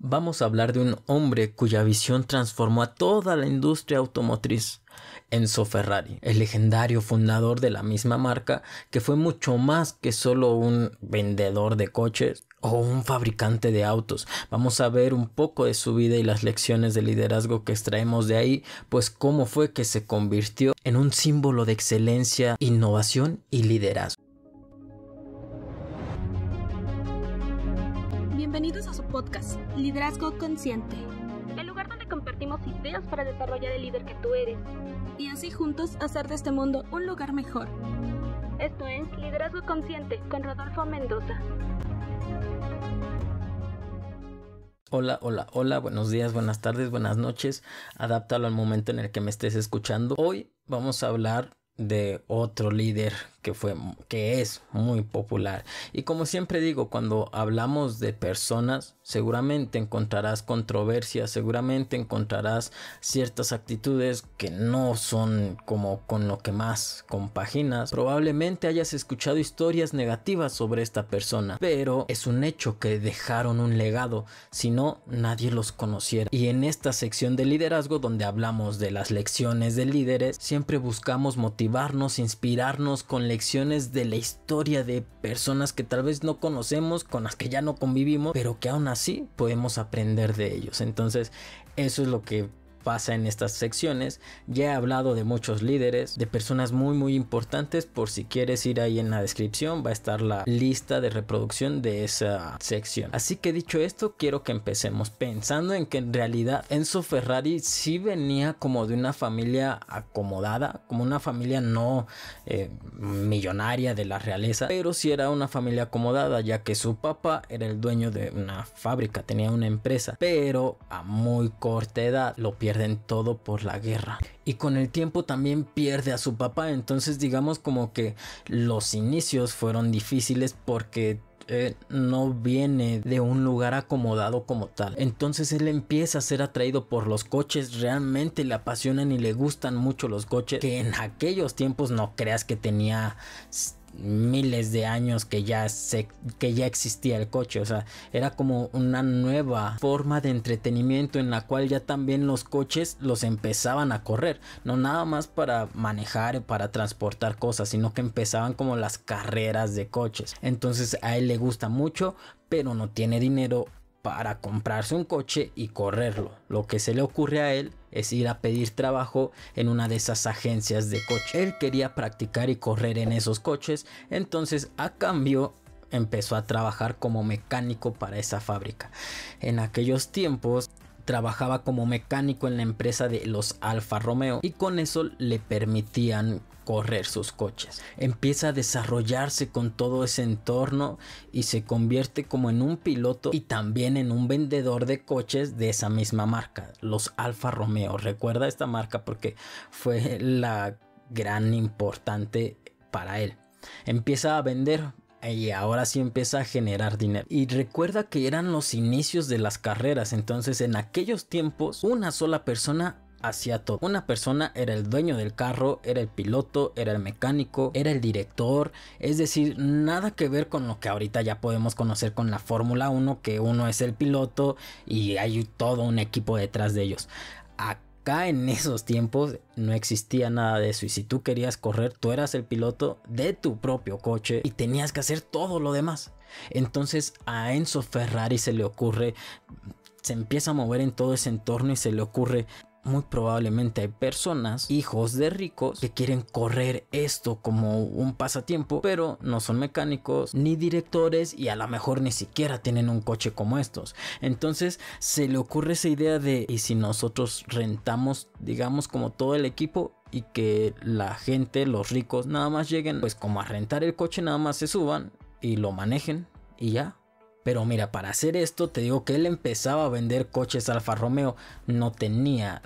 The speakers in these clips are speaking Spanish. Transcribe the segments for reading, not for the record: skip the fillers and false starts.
Vamos a hablar de un hombre cuya visión transformó a toda la industria automotriz. Enzo Ferrari, el legendario fundador de la misma marca, que fue mucho más que solo un vendedor de coches o un fabricante de autos. Vamos a ver un poco de su vida y las lecciones de liderazgo que extraemos de ahí, pues cómo fue que se convirtió en un símbolo de excelencia, innovación y liderazgo. Bienvenidos a su podcast, Liderazgo Consciente, el lugar donde compartimos ideas para desarrollar el líder que tú eres y así juntos hacer de este mundo un lugar mejor. Esto es Liderazgo Consciente con Rodolfo Mendoza. Hola, buenos días, buenas tardes, buenas noches. Adáptalo al momento en el que me estés escuchando. Hoy vamos a hablar de otro líder que es muy popular, y como siempre digo, cuando hablamos de personas seguramente encontrarás controversias, seguramente encontrarás ciertas actitudes que no son como con lo que más compaginas. Probablemente hayas escuchado historias negativas sobre esta persona, pero es un hecho que dejaron un legado, si no nadie los conociera. Y en esta sección de liderazgo, donde hablamos de las lecciones de líderes, siempre buscamos motivarnos, inspirarnos con lecciones de la historia de personas que tal vez no conocemos, con las que ya no convivimos, pero que aún así podemos aprender de ellos. Entonces eso es lo que pasa en estas secciones. Ya he hablado de muchos líderes, de personas muy importantes. Por si quieres ir ahí en la descripción, va a estar la lista de reproducción de esa sección. Así que dicho esto, quiero que empecemos pensando en que en realidad Enzo Ferrari sí venía como de una familia acomodada, como una familia no millonaria de la realeza, pero sí era una familia acomodada, ya que su papá era el dueño de una fábrica, tenía una empresa, pero a muy corta edad lo pierden todo por la guerra, y con el tiempo también pierde a su papá. Entonces digamos como que los inicios fueron difíciles porque no viene de un lugar acomodado como tal. Entonces él empieza a ser atraído por los coches, realmente le apasionan y le gustan mucho los coches, que en aquellos tiempos no creas que tenía miles de años que ya existía el coche. O sea, era como una nueva forma de entretenimiento en la cual ya también los coches los empezaban a correr, no nada más para manejar, para transportar cosas, sino que empezaban como las carreras de coches. Entonces a él le gusta mucho, pero no tiene dinero para comprarse un coche y correrlo. Lo que se le ocurre a él es ir a pedir trabajo en una de esas agencias de coche. Él quería practicar y correr en esos coches, entonces a cambio empezó a trabajar como mecánico para esa fábrica. En aquellos tiempos trabajaba como mecánico en la empresa de los Alfa Romeo, y con eso le permitían correr sus coches. Empieza a desarrollarse con todo ese entorno y se convierte como en un piloto y también en un vendedor de coches de esa misma marca, los Alfa Romeo. Recuerda esta marca porque fue la gran importante para él. Empieza a vender y ahora sí empieza a generar dinero. Y recuerda que eran los inicios de las carreras, entonces en aquellos tiempos una sola persona hacía todo. Una persona era el dueño del carro, era el piloto, era el mecánico, era el director. Es decir, nada que ver con lo que ahorita ya podemos conocer con la Fórmula 1, que uno es el piloto y hay todo un equipo detrás de ellos. Acá en esos tiempos no existía nada de eso, y si tú querías correr, tú eras el piloto de tu propio coche y tenías que hacer todo lo demás. Entonces a Enzo Ferrari se empieza a mover en todo ese entorno y se le ocurre: muy probablemente hay personas, hijos de ricos, que quieren correr esto como un pasatiempo, pero no son mecánicos ni directores y a lo mejor ni siquiera tienen un coche como estos. Entonces se le ocurre esa idea de: ¿y si nosotros rentamos, digamos, como todo el equipo, y que la gente, los ricos, nada más lleguen pues como a rentar el coche, nada más se suban y lo manejen y ya? Pero mira, para hacer esto te digo que él empezaba a vender coches Alfa Romeo, no tenía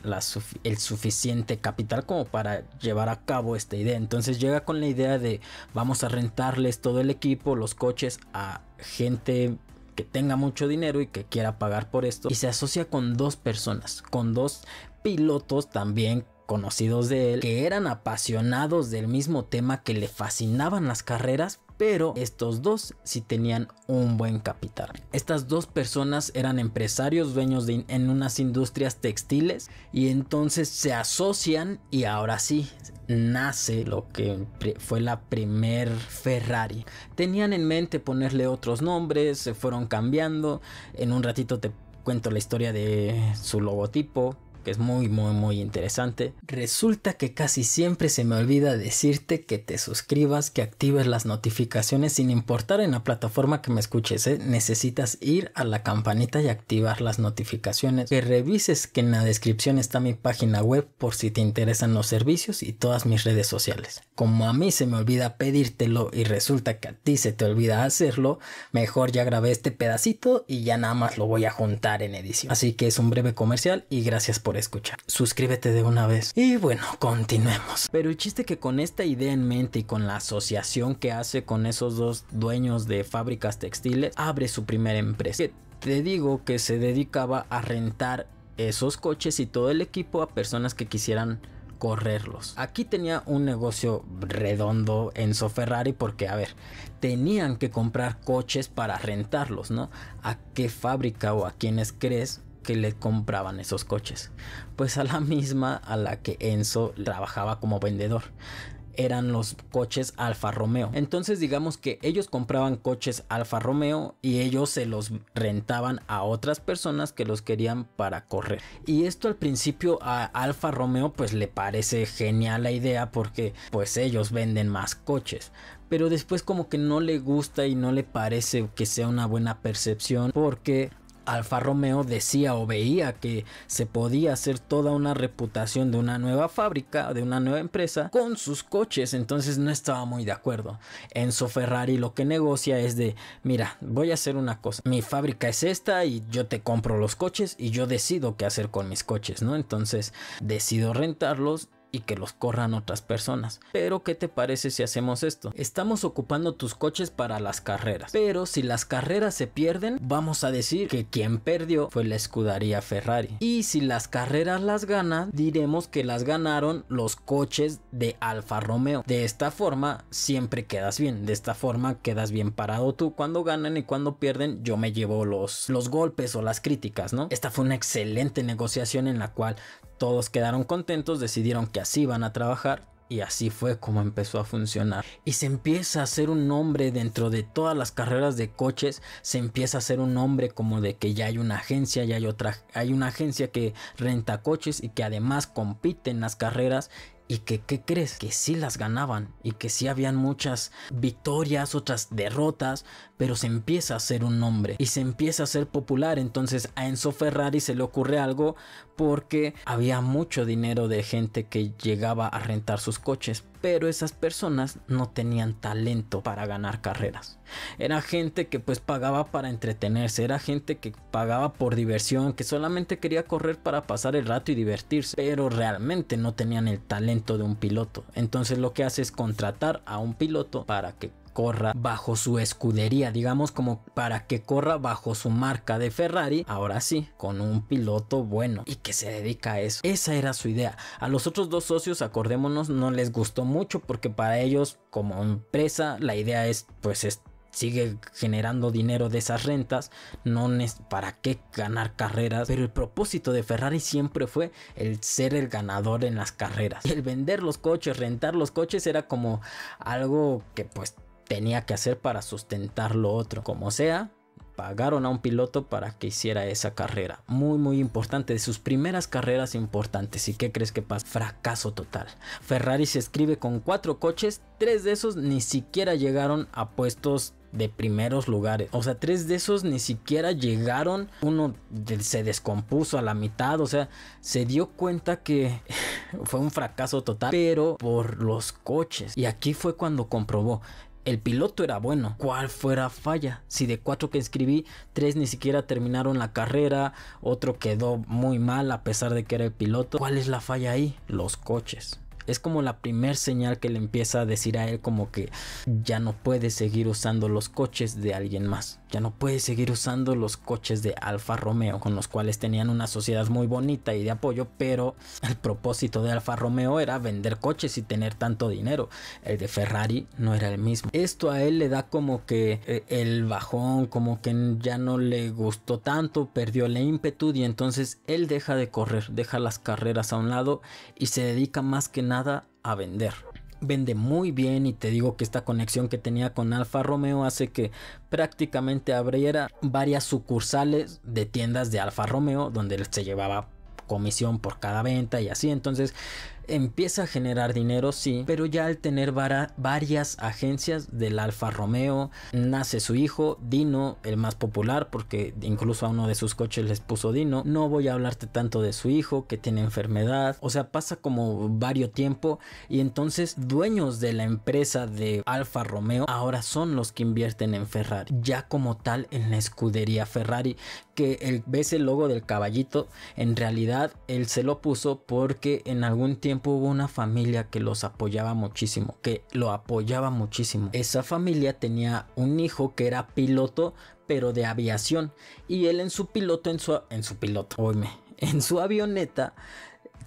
el suficiente capital como para llevar a cabo esta idea. Entonces llega con la idea de: vamos a rentarles todo el equipo, los coches, a gente que tenga mucho dinero y que quiera pagar por esto. Y se asocia con dos personas, con dos pilotos también conocidos de él, que eran apasionados del mismo tema, que le fascinaban las carreras, pero estos dos sí tenían un buen capital. Estas dos personas eran empresarios dueños en unas industrias textiles y entonces se asocian y ahora sí nace lo que fue la primer Ferrari. Tenían en mente ponerle otros nombres, se fueron cambiando. En un ratito te cuento la historia de su logotipo, que es muy interesante. Resulta que casi siempre se me olvida decirte que te suscribas, que actives las notificaciones sin importar en la plataforma que me escuches, ¿eh? Necesitas ir a la campanita y activar las notificaciones, que revises que en la descripción está mi página web por si te interesan los servicios y todas mis redes sociales. Como a mí se me olvida pedírtelo y resulta que a ti se te olvida hacerlo, mejor ya grabé este pedacito y ya nada más lo voy a juntar en edición. Así que es un breve comercial y gracias por escuchar. Suscríbete de una vez. Y bueno, continuemos. Pero el chiste que con esta idea en mente y con la asociación que hace con esos dos dueños de fábricas textiles, abre su primera empresa. Que te digo que se dedicaba a rentar esos coches y todo el equipo a personas que quisieran correrlos. Aquí tenía un negocio redondo Enzo Ferrari porque, a ver, tenían que comprar coches para rentarlos, ¿no? ¿A qué fábrica o a quiénes crees que le compraban esos coches? Pues a la misma a la que Enzo trabajaba como vendedor. Eran los coches Alfa Romeo. Entonces digamos que ellos compraban coches Alfa Romeo y ellos se los rentaban a otras personas que los querían para correr. Y esto al principio a Alfa Romeo pues le parece genial la idea porque pues ellos venden más coches. Pero después como que no le gusta y no le parece que sea una buena percepción porque Alfa Romeo decía o veía que se podía hacer toda una reputación de una nueva fábrica, de una nueva empresa con sus coches, entonces no estaba muy de acuerdo. Enzo Ferrari lo que negocia es de, mira, voy a hacer una cosa, mi fábrica es esta y yo te compro los coches y yo decido qué hacer con mis coches, ¿no? Entonces decido rentarlos y que los corran otras personas. Pero ¿qué te parece si hacemos esto? Estamos ocupando tus coches para las carreras, pero si las carreras se pierden, vamos a decir que quien perdió fue la escudería Ferrari, y si las carreras las gana, diremos que las ganaron los coches de Alfa Romeo. De esta forma siempre quedas bien, de esta forma quedas bien parado tú cuando ganan, y cuando pierden yo me llevo los golpes o las críticas, ¿no? Esta fue una excelente negociación en la cual todos quedaron contentos, decidieron que así van a trabajar y así fue como empezó a funcionar. Y se empieza a hacer un nombre dentro de todas las carreras de coches, se empieza a hacer un nombre como de que ya hay una agencia, ya hay una agencia que renta coches y que además compite en las carreras. Y que, ¿qué crees? Que sí las ganaban y que sí habían muchas victorias, otras derrotas, pero se empieza a hacer un nombre y se empieza a hacer popular. Entonces a Enzo Ferrari se le ocurre algo porque había mucho dinero de gente que llegaba a rentar sus coches, pero esas personas no tenían talento para ganar carreras. Era gente que pues pagaba para entretenerse, era gente que pagaba por diversión, que solamente quería correr para pasar el rato y divertirse, pero realmente no tenían el talento de un piloto. Entonces lo que hace es contratar a un piloto para que corra bajo su escudería, digamos, como para que corra bajo su marca de Ferrari, ahora sí, con un piloto bueno y que se dedica a eso. Esa era su idea. A los otros dos socios, acordémonos, no les gustó mucho porque para ellos como empresa la idea es pues sigue generando dinero de esas rentas, no para qué ganar carreras, pero el propósito de Ferrari siempre fue el ser el ganador en las carreras. El vender los coches, rentar los coches era como algo que pues tenía que hacer para sustentar lo otro. Como sea, pagaron a un piloto para que hiciera esa carrera. Muy importante, de sus primeras carreras importantes. ¿Y qué crees que pasa? Fracaso total. Ferrari se escribe con 4 coches, 3 de esos ni siquiera llegaron a puestos de primeros lugares. O sea, 3 de esos ni siquiera llegaron. Uno se descompuso a la mitad. O sea, se dio cuenta que fue un fracaso total, pero por los coches. Y aquí fue cuando comprobó. El piloto era bueno. ¿Cuál fue la falla? Si de 4 que escribí, 3 ni siquiera terminaron la carrera, otro quedó muy mal a pesar de que era el piloto. ¿Cuál es la falla ahí? Los coches. Es como la primer señal que le empieza a decir a él como que ya no puede seguir usando los coches de alguien más. Ya no puede seguir usando los coches de Alfa Romeo, con los cuales tenían una sociedad muy bonita y de apoyo, pero el propósito de Alfa Romeo era vender coches y tener tanto dinero. El de Ferrari no era el mismo. Esto a él le da como que el bajón, como que ya no le gustó tanto, perdió el ímpetu y entonces él deja de correr, deja las carreras a un lado y se dedica más que nada a vender. Vende muy bien y te digo que esta conexión que tenía con Alfa Romeo hace que prácticamente abriera varias sucursales de tiendas de Alfa Romeo donde él se llevaba comisión por cada venta y así. Entonces empieza a generar dinero, sí, pero ya al tener varias agencias del Alfa Romeo, nace su hijo Dino, el más popular, porque incluso a uno de sus coches les puso Dino. No voy a hablarte tanto de su hijo que tiene enfermedad, o sea, pasa como varios tiempo y entonces dueños de la empresa de Alfa Romeo ahora son los que invierten en Ferrari, ya como tal en la escudería Ferrari, que ves el logo del caballito, en realidad él se lo puso porque en algún tiempo hubo una familia que los apoyaba muchísimo, que lo apoyaba muchísimo. Esa familia tenía un hijo que era piloto, pero de aviación, y él en su avioneta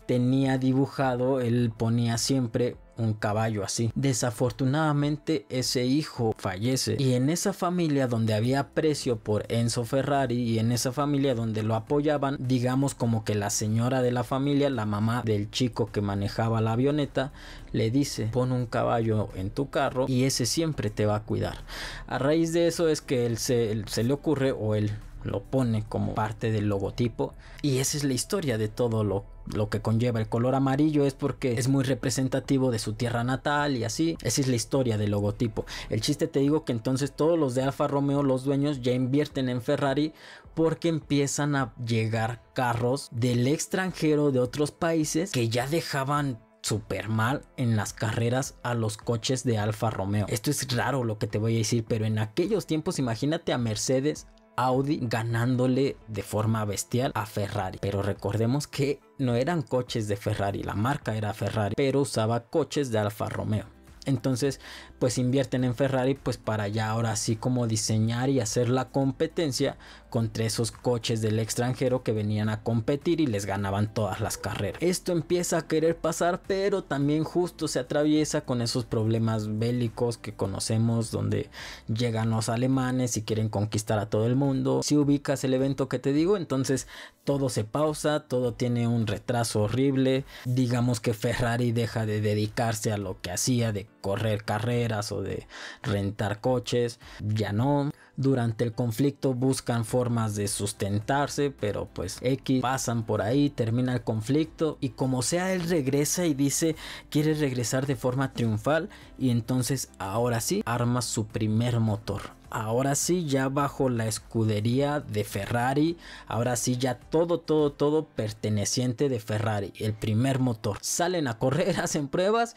tenía dibujado, él ponía siempre un caballo así. Desafortunadamente ese hijo fallece y en esa familia donde había aprecio por Enzo Ferrari y en esa familia donde lo apoyaban, digamos como que la señora de la familia, la mamá del chico que manejaba la avioneta, le dice: pon un caballo en tu carro y ese siempre te va a cuidar. A raíz de eso es que él se le ocurre, o él lo pone como parte del logotipo, y esa es la historia de todo lo que conlleva. El color amarillo es porque es muy representativo de su tierra natal y así. Esa es la historia del logotipo. El chiste, te digo, que entonces todos los de Alfa Romeo, los dueños, ya invierten en Ferrari porque empiezan a llegar carros del extranjero, de otros países, que ya dejaban súper mal en las carreras a los coches de Alfa Romeo. Esto es raro lo que te voy a decir, pero en aquellos tiempos imagínate a Mercedes, Audi ganándole de forma bestial a Ferrari. Pero recordemos que no eran coches de Ferrari, la marca era Ferrari, pero usaba coches de Alfa Romeo. Entonces pues invierten en Ferrari pues para ya ahora sí como diseñar y hacer la competencia contra esos coches del extranjero que venían a competir y les ganaban todas las carreras. Esto empieza a querer pasar, pero también justo se atraviesa con esos problemas bélicos que conocemos, donde llegan los alemanes y quieren conquistar a todo el mundo. Si ubicas el evento que te digo, entonces todo se pausa, todo tiene un retraso horrible. Digamos que Ferrari deja de dedicarse a lo que hacía, de correr carreras o de rentar coches, ya no. Durante el conflicto buscan formas de sustentarse, pero pues pasan por ahí, termina el conflicto y como sea él regresa y dice quiere regresar de forma triunfal, y entonces ahora sí arma su primer motor. Ahora sí ya bajo la escudería de Ferrari, ahora sí ya todo perteneciente de Ferrari, el primer motor. Salen a correr, hacen pruebas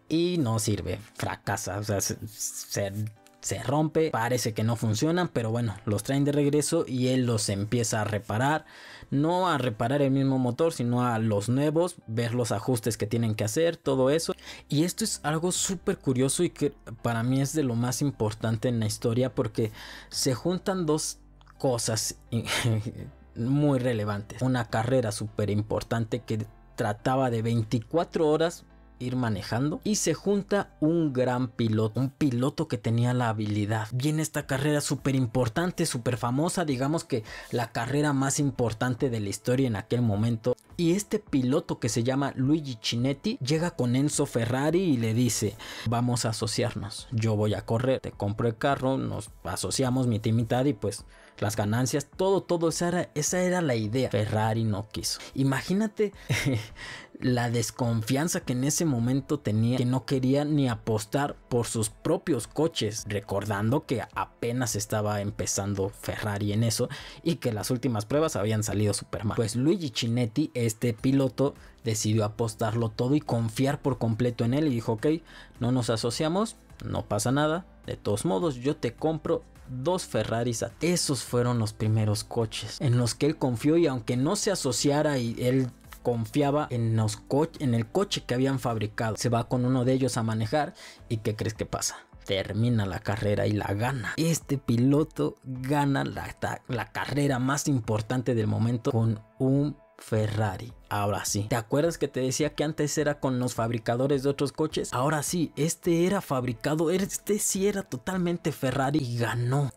y no sirve, fracasa, o sea, se rompe, parece que no funcionan, pero bueno, los traen de regreso y él los empieza a reparar, no a reparar el mismo motor, sino a los nuevos, ver los ajustes que tienen que hacer, todo eso. Y esto es algo súper curioso y que para mí es de lo más importante en la historia, porque se juntan dos cosas muy relevantes. Una carrera súper importante que trataba de 24 horas ir manejando, y se junta un gran piloto, un piloto que tenía la habilidad. Viene esta carrera súper importante, súper famosa, digamos que la carrera más importante de la historia en aquel momento, y este piloto que se llama Luigi Chinetti llega con Enzo Ferrari y le dice: vamos a asociarnos, yo voy a correr, te compro el carro, nos asociamos mitad y mitad y pues las ganancias, todo, esa era la idea. Ferrari no quiso. Imagínate la desconfianza que en ese momento tenía, que no quería ni apostar por sus propios coches, recordando que apenas estaba empezando Ferrari en eso y que las últimas pruebas habían salido súper mal. Pues Luigi Chinetti, este piloto, decidió apostarlo todo y confiar por completo en él y dijo: ok, no nos asociamos, no pasa nada, de todos modos yo te compro 2 Ferraris. Esos fueron los primeros coches en los que él confió, y aunque no se asociara y él confiaba en el coche que habían fabricado. Se va con uno de ellos a manejar y ¿qué crees que pasa? Termina la carrera y la gana. Este piloto gana la carrera más importante del momento con un Ferrari. Ahora sí, ¿te acuerdas que te decía que antes era con los fabricadores de otros coches? Ahora sí, este era fabricado, este sí era totalmente Ferrari y ganó.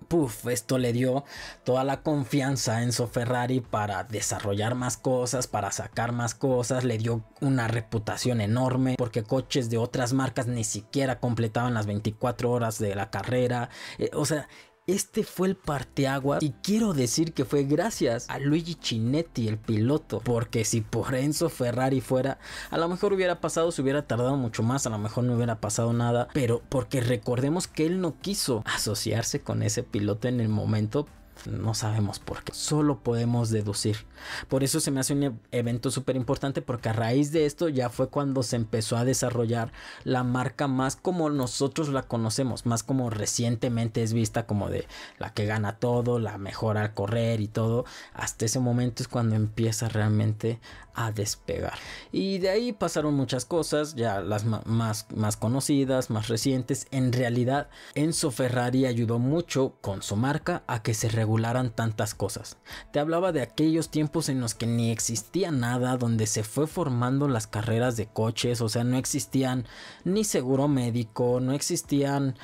Puf, esto le dio toda la confianza a Enzo Ferrari para desarrollar más cosas, para sacar más cosas. Le dio una reputación enorme porque coches de otras marcas ni siquiera completaban las 24 horas de la carrera. O sea, este fue el parteaguas, y quiero decir que fue gracias a Luigi Chinetti, el piloto, porque si por Enzo Ferrari fuera, a lo mejor hubiera pasado, se hubiera tardado mucho más, a lo mejor no hubiera pasado nada, pero porque recordemos que él no quiso asociarse con ese piloto en el momento. No sabemos por qué, solo podemos deducir. Por eso se me hace un evento súper importante, porque a raíz de esto ya fue cuando se empezó a desarrollar la marca más como nosotros la conocemos, más como recientemente es vista, como de la que gana todo, la mejor al correr y todo. Hasta ese momento es cuando empieza realmente a despegar, y de ahí pasaron muchas cosas, ya las más conocidas, más recientes. En realidad Enzo Ferrari ayudó mucho con su marca a que se regularan tantas cosas. Te hablaba de aquellos tiempos en los que ni existía nada, donde se fue formando las carreras de coches. O sea, no existían ni seguro médico, no existían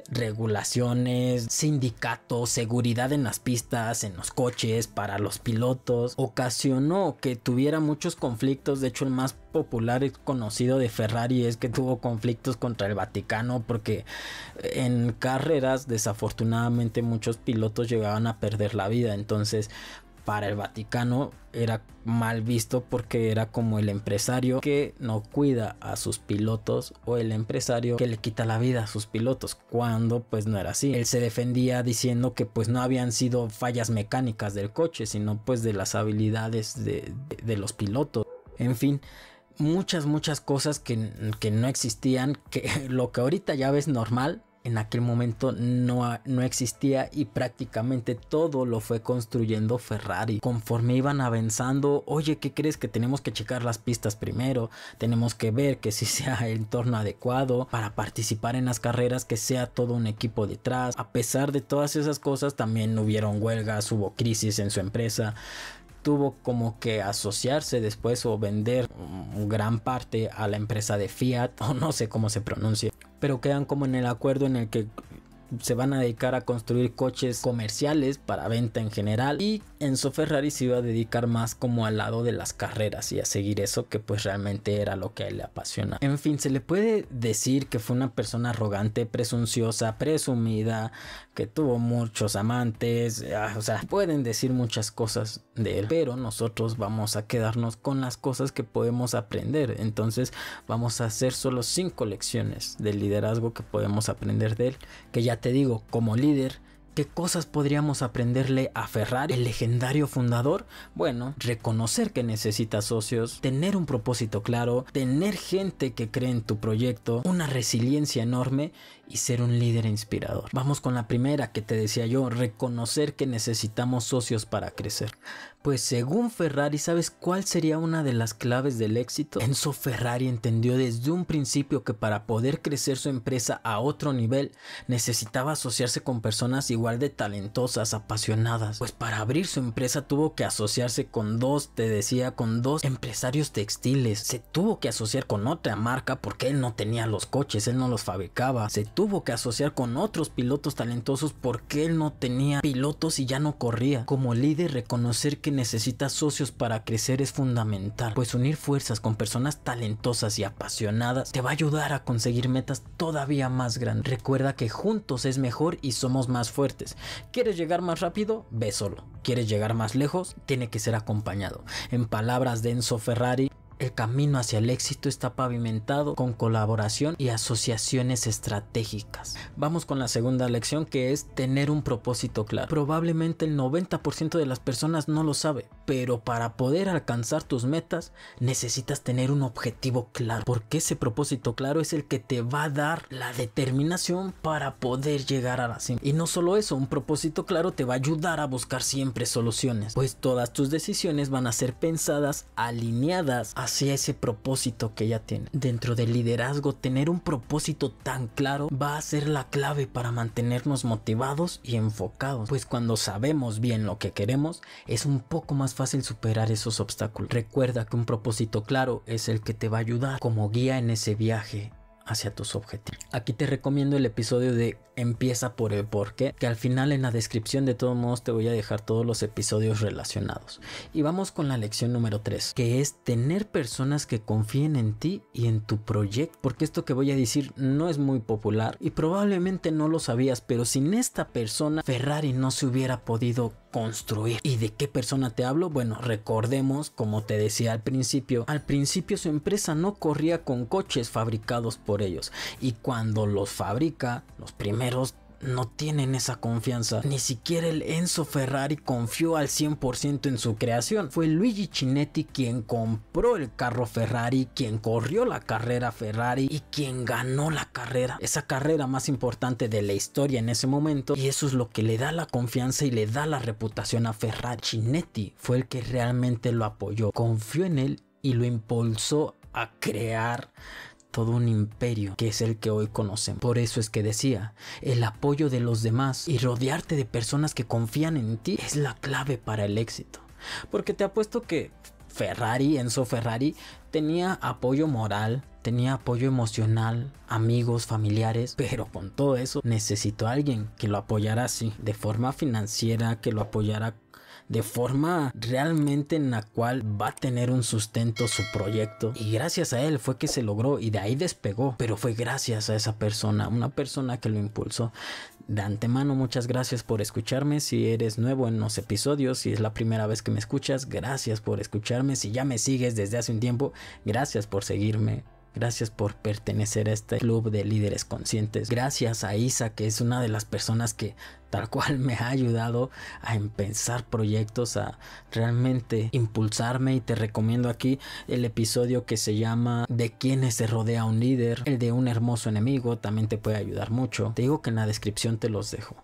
regulaciones, sindicatos, seguridad en las pistas, en los coches, para los pilotos. Ocasionó que tuviera muchos conflictos. De hecho, el más popular y conocido de Ferrari es que tuvo conflictos contra el Vaticano, porque en carreras desafortunadamente muchos pilotos llegaban a perder la vida. Entonces, para el Vaticano era mal visto, porque era como el empresario que no cuida a sus pilotos, o el empresario que le quita la vida a sus pilotos, cuando pues no era así. Él se defendía diciendo que pues no habían sido fallas mecánicas del coche, sino pues de las habilidades de los pilotos. En fin, muchas cosas que no existían, que lo que ahorita ya ves normal, en aquel momento no existía, y prácticamente todo lo fue construyendo Ferrari. Conforme iban avanzando, oye, ¿qué crees? Que tenemos que checar las pistas primero, tenemos que ver que sí sea el entorno adecuado para participar en las carreras, que sea todo un equipo detrás. A pesar de todas esas cosas, también hubieron huelgas, hubo crisis en su empresa. Tuvo como que asociarse después o vender gran parte a la empresa de Fiat, o no sé cómo se pronuncia, pero quedan como en el acuerdo en el que se van a dedicar a construir coches comerciales para venta en general, y Enzo Ferrari se iba a dedicar más como al lado de las carreras y a seguir eso, que pues realmente era lo que a él le apasiona. En fin, se le puede decir que fue una persona arrogante, presunciosa, presumida, que tuvo muchos amantes, o sea, pueden decir muchas cosas de él, pero nosotros vamos a quedarnos con las cosas que podemos aprender. Entonces vamos a hacer solo 5 lecciones del liderazgo que podemos aprender de él, que ya te digo, como líder, ¿qué cosas podríamos aprenderle a Ferrari, el legendario fundador? Bueno, reconocer que necesitas socios, tener un propósito claro, tener gente que cree en tu proyecto, una resiliencia enorme y ser un líder inspirador. Vamos con la primera que te decía yo, reconocer que necesitamos socios para crecer. Pues según Ferrari, ¿sabes cuál sería una de las claves del éxito? Enzo Ferrari entendió desde un principio que para poder crecer su empresa a otro nivel necesitaba asociarse con personas igual de talentosas, apasionadas. Pues para abrir su empresa tuvo que asociarse con dos empresarios textiles. Se tuvo que asociar con otra marca porque él no tenía los coches, él no los fabricaba. Se tuvo que asociar con otros pilotos talentosos porque él no tenía pilotos y ya no corría. Como líder, reconocer que necesitas socios para crecer es fundamental, pues unir fuerzas con personas talentosas y apasionadas te va a ayudar a conseguir metas todavía más grandes. Recuerda que juntos es mejor y somos más fuertes. ¿Quieres llegar más rápido? Ve solo. ¿Quieres llegar más lejos? Tiene que ser acompañado. En palabras de Enzo Ferrari, el camino hacia el éxito está pavimentado con colaboración y asociaciones estratégicas. Vamos con la segunda lección, que es tener un propósito claro. Probablemente el 90% de las personas no lo sabe, pero para poder alcanzar tus metas necesitas tener un objetivo claro, porque ese propósito claro es el que te va a dar la determinación para poder llegar a la cima. Y no solo eso, un propósito claro te va a ayudar a buscar siempre soluciones, pues todas tus decisiones van a ser pensadas, alineadas hacia ese propósito que ya tienes. Dentro del liderazgo, tener un propósito tan claro va a ser la clave para mantenernos motivados y enfocados, pues cuando sabemos bien lo que queremos es un poco más fácil superar esos obstáculos. Recuerda que un propósito claro es el que te va a ayudar como guía en ese viaje hacia tus objetivos. Aquí te recomiendo el episodio de Empieza por el porqué, que al final en la descripción de todos modos te voy a dejar todos los episodios relacionados. Y vamos con la lección número 3, que es tener personas que confíen en ti y en tu proyecto, porque esto que voy a decir no es muy popular y probablemente no lo sabías, pero sin esta persona Ferrari no se hubiera podido construir. ¿Y de qué persona te hablo? Bueno, recordemos, como te decía al principio su empresa no corría con coches fabricados por ellos, y cuando los fabrica, los primeros no tienen esa confianza. Ni siquiera el Enzo Ferrari confió al 100% en su creación. Fue Luigi Chinetti quien compró el carro Ferrari, quien corrió la carrera Ferrari y quien ganó la carrera, esa carrera más importante de la historia en ese momento, y eso es lo que le da la confianza y le da la reputación a Ferrari. Chinetti fue el que realmente lo apoyó, confió en él y lo impulsó a crear todo un imperio que es el que hoy conocemos. Por eso es que decía, el apoyo de los demás y rodearte de personas que confían en ti es la clave para el éxito. Porque te apuesto que Enzo Ferrari, tenía apoyo moral, tenía apoyo emocional, amigos, familiares, pero con todo eso necesitó a alguien que lo apoyara así, de forma financiera, que lo apoyara de forma realmente en la cual va a tener un sustento su proyecto, y gracias a él fue que se logró y de ahí despegó, pero fue gracias a esa persona, una persona que lo impulsó. De antemano, muchas gracias por escucharme. Si eres nuevo en los episodios, si es la primera vez que me escuchas, gracias por escucharme. Si ya me sigues desde hace un tiempo, gracias por seguirme. Gracias por pertenecer a este club de líderes conscientes. Gracias a Isa, que es una de las personas que tal cual me ha ayudado a empezar proyectos, a realmente impulsarme. Y te recomiendo aquí el episodio que se llama ¿De quiénes se rodea un líder? El de un hermoso enemigo también te puede ayudar mucho. Te digo que en la descripción te los dejo.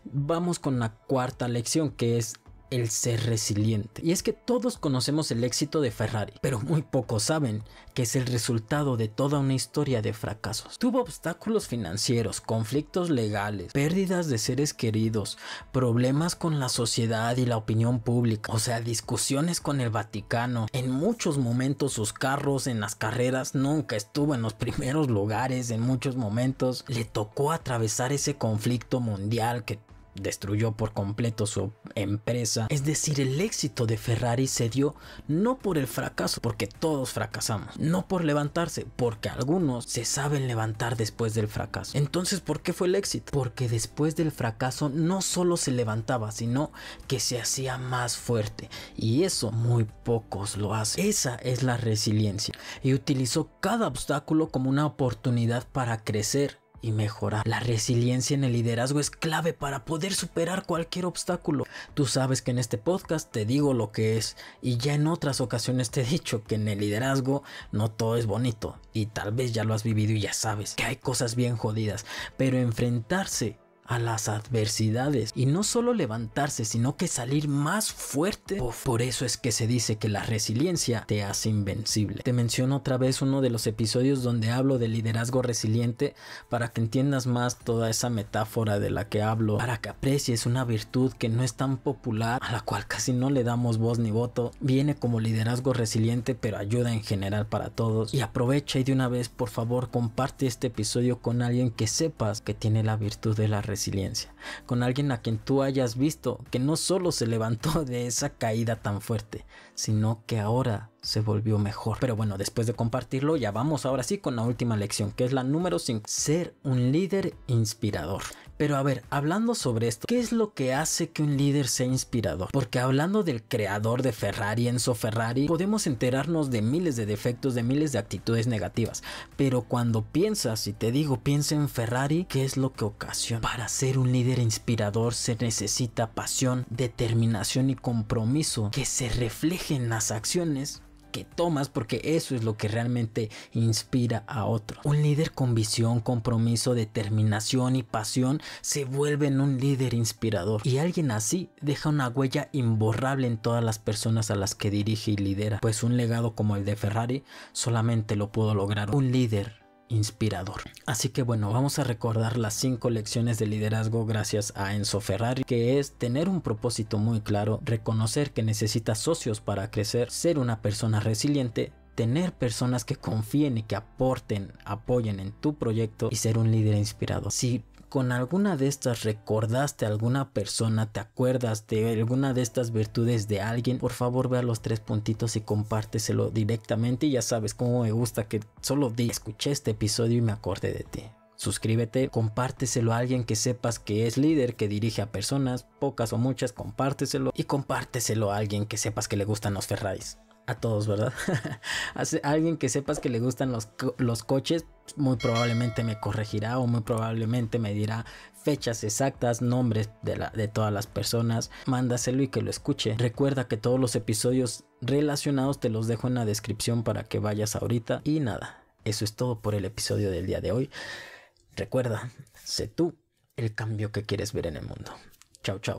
Vamos con la cuarta lección, que es el ser resiliente. Y es que todos conocemos el éxito de Ferrari, pero muy pocos saben que es el resultado de toda una historia de fracasos. Tuvo obstáculos financieros, conflictos legales, pérdidas de seres queridos, problemas con la sociedad y la opinión pública, o sea, discusiones con el Vaticano. En muchos momentos sus carros en las carreras nunca estuvo en los primeros lugares. En muchos momentos le tocó atravesar ese conflicto mundial que destruyó por completo su empresa. Es decir, el éxito de Ferrari se dio no por el fracaso, porque todos fracasamos, no por levantarse, porque algunos se saben levantar después del fracaso. Entonces, ¿por qué fue el éxito? Porque después del fracaso no solo se levantaba, sino que se hacía más fuerte, y eso muy pocos lo hacen. Esa es la resiliencia, y utilizó cada obstáculo como una oportunidad para crecer y mejorar. La resiliencia en el liderazgo es clave para poder superar cualquier obstáculo. Tú sabes que en este podcast te digo lo que es, y ya en otras ocasiones te he dicho que en el liderazgo no todo es bonito, y tal vez ya lo has vivido y ya sabes que hay cosas bien jodidas, pero enfrentarse a las adversidades y no solo levantarse, sino que salir más fuerte. Por eso es que se dice que la resiliencia te hace invencible. Te menciono otra vez uno de los episodios donde hablo de liderazgo resiliente, para que entiendas más toda esa metáfora de la que hablo, para que aprecies una virtud que no es tan popular, a la cual casi no le damos voz ni voto. Viene como liderazgo resiliente, pero ayuda en general para todos. Y aprovecha y de una vez, por favor, comparte este episodio con alguien que sepas que tiene la virtud de la resiliencia, con alguien a quien tú hayas visto que no solo se levantó de esa caída tan fuerte, sino que ahora se volvió mejor. Pero bueno, después de compartirlo, ya vamos ahora sí con la última lección, que es la número 5, ser un líder inspirador. Pero a ver, hablando sobre esto, ¿qué es lo que hace que un líder sea inspirador? Porque hablando del creador de Ferrari, Enzo Ferrari, podemos enterarnos de miles de defectos, de miles de actitudes negativas. Pero cuando piensas, si te digo, piensa en Ferrari, ¿qué es lo que ocasiona? Para ser un líder inspirador se necesita pasión, determinación y compromiso que se refleje en las acciones que tomas, porque eso es lo que realmente inspira a otros. Un líder con visión, compromiso, determinación y pasión se vuelve en un líder inspirador, y alguien así deja una huella imborrable en todas las personas a las que dirige y lidera, pues un legado como el de Ferrari solamente lo pudo lograr un líder inspirador. Así que bueno, vamos a recordar las 5 lecciones de liderazgo gracias a Enzo Ferrari, que es tener un propósito muy claro, reconocer que necesitas socios para crecer, ser una persona resiliente, tener personas que confíen y que apoyen en tu proyecto, y ser un líder inspirador. Si con alguna de estas recordaste a alguna persona, te acuerdas de alguna de estas virtudes de alguien, por favor vea los 3 puntitos y compárteselo directamente. Y ya sabes cómo me gusta que solo escuché este episodio y me acordé de ti. Suscríbete, compárteselo a alguien que sepas que es líder, que dirige a personas, pocas o muchas, compárteselo. Y compárteselo a alguien que sepas que le gustan los Ferraris. A todos, ¿verdad? A alguien que sepas que le gustan los coches, muy probablemente me corregirá o muy probablemente me dirá fechas exactas, nombres de todas las personas. Mándaselo y que lo escuche. Recuerda que todos los episodios relacionados te los dejo en la descripción para que vayas ahorita. Y nada, eso es todo por el episodio del día de hoy. Recuerda, sé tú el cambio que quieres ver en el mundo. Chao, chao.